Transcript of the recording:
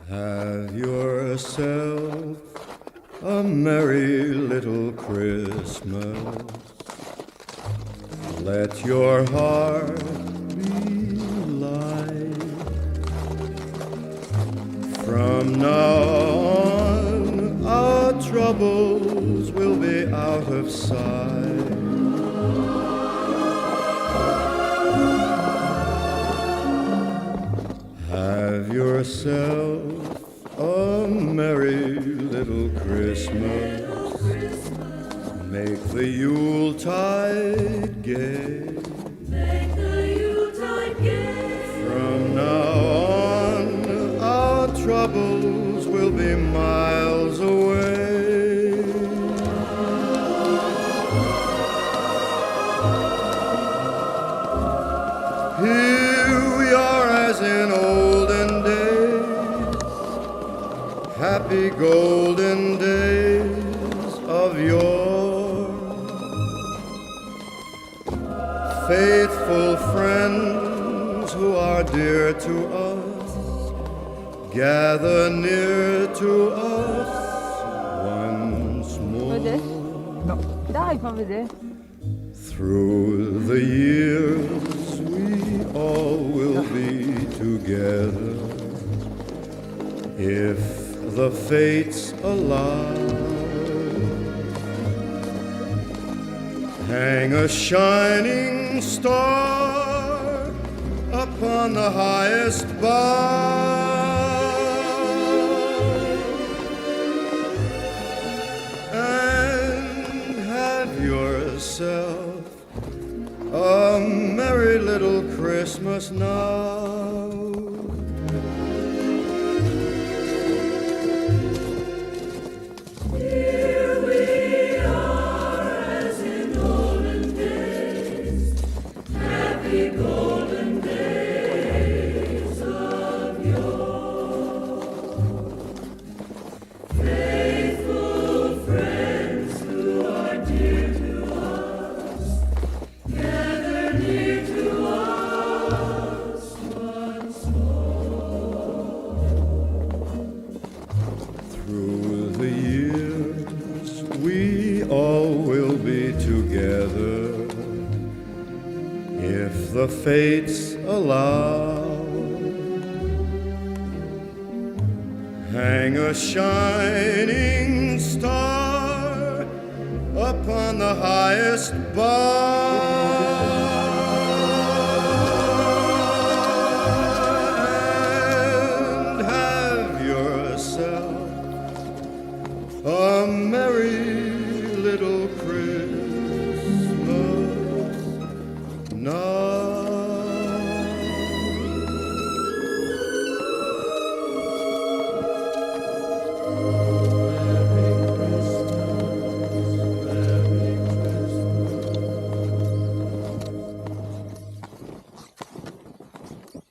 Have yourself a merry little Christmas. Let your heart be light. From now on, our troubles will be out of sight. Have yourself a merry little Christmas. Make the Yuletide gay. Make the Yuletide gay. From now on, our troubles will be miles away. Here we are as in olden days, happy golden days of yore. Faithful friends who are dear to us, gather near to us once more. Vedere? No. Dai, fa vedere. Through the years we all will be together, if the fates allow. Hang a shining star upon the highest bough, and have yourself a merry little Christmas now. Here we are as in olden days, happy golden days of yore. Faithful friends who are dear to us, gather near to us once more. Through the years we all will be together, if the fates allow. Hang a shining star upon the highest bough,